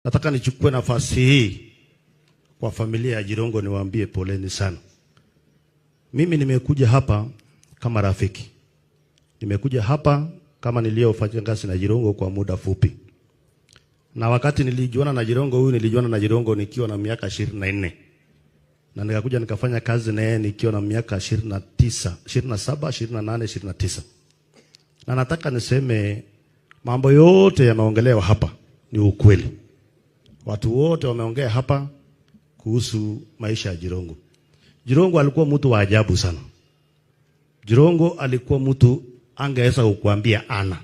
Nataka nichukue nafasi hii kwa familia ya Jirongo niwaambie poleni sana. Mimi nimekuja hapa kama rafiki. Nimekuja hapa kama niliyofanya kazi na Jirongo kwa muda fupi. Na wakati nilijuana na Jirongo huyu, nilijuana na Jirongo nikiwa na miaka 24. Na nikakuja nikafanya kazi na yeye nikiwa na miaka 29, 27, 28, 29. Na nataka niseme mambo yote yanaongelewa hapa ni ukweli. Watu wote wameongea hapa kuhusu maisha ya Jirongo. Jirongo alikuwa mtu wa ajabu sana. Jirongo alikuwa mtu angeweza kukuambia ana.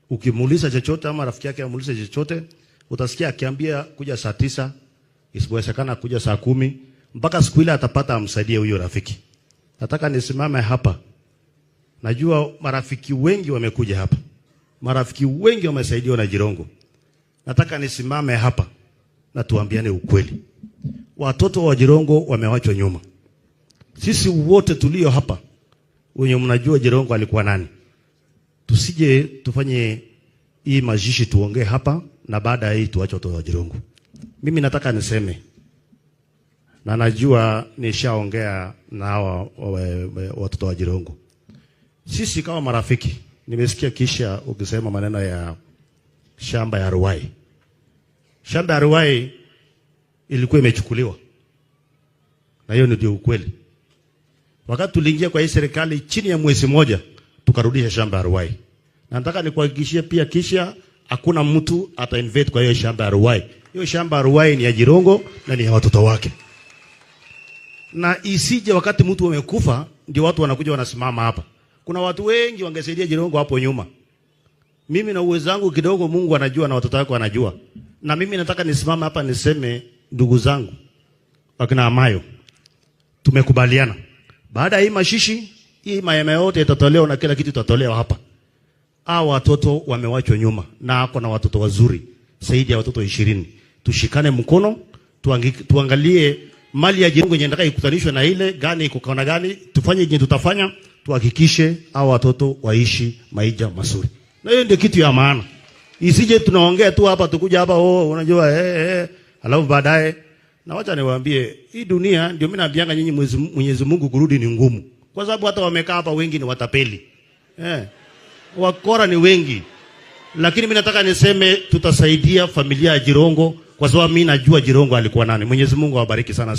Ukimuuliza chochote ama rafiki yake amuulize chochote, utasikia akiambia kuja saa 9, isipowezekana kuja saa 10, mpaka siku ile atapata amsaidie huyo rafiki. Nataka nisimame hapa. Najua marafiki wengi wamekuja hapa. Marafiki wengi wamesaidiwa na Jirongo. Nataka nisimame hapa na tuambiane ukweli. Watoto wa Jirongo wamewachwa nyuma. Sisi wote tulio hapa wenye mnajua Jirongo alikuwa nani. Tusije tufanye hii majishi tuongee hapa na baada ya hii tuache watoto wa Jirongo. Mimi nataka niseme na najua nishaongea na hawa watoto wa Jirongo. Sisi kama marafiki nimesikia kisha ukisema maneno ya shamba ya Ruai. Shamba ya Ruai ilikuwa imechukuliwa. Na hiyo ndio ukweli. Wakati tuliingia kwa hii serikali chini ya mwezi mmoja tukarudisha shamba ya Ruai. Na nataka nikuhakikishie pia kisha hakuna mtu ata-invade kwa hiyo shamba ya Ruai. Hiyo shamba ya Ruai ni ya Jirongo na ni ya watoto wake. Na isije wakati mtu amekufa ndio watu wanakuja wanasimama hapa. Kuna watu wengi wangesaidia Jirongo hapo nyuma. Mimi na uwezo wangu kidogo Mungu anajua na watoto wake wanajua. Na mimi nataka nisimame hapa niseme ndugu zangu wakina Amayo. Tumekubaliana. Baada ya hii mashishi, hii mayema yote itatolewa na kila kitu itatolewa hapa. Hao watoto wamewachwa nyuma na wako na watoto wazuri zaidi ya watoto 20. Tushikane mkono, tuangalie mali ya Jirongo yenye ndaka ikutanishwe na ile gani iko kaona gani, tufanye jinsi tutafanya, tuhakikishe hao watoto waishi maisha mazuri. Na hiyo ndio kitu ya maana. Isije tunaongea tu hapa tukuja hapa unajua alafu baadaye na wacha niwaambie hii dunia ndio mimi naambianga nyinyi Mwenyezi Mungu kurudi ni ngumu. Kwa sababu hata wamekaa hapa wengi ni watapeli. Wakora ni wengi. Lakini mimi nataka niseme tutasaidia familia ya Jirongo kwa sababu mimi najua Jirongo alikuwa nani. Mwenyezi Mungu awabariki sana.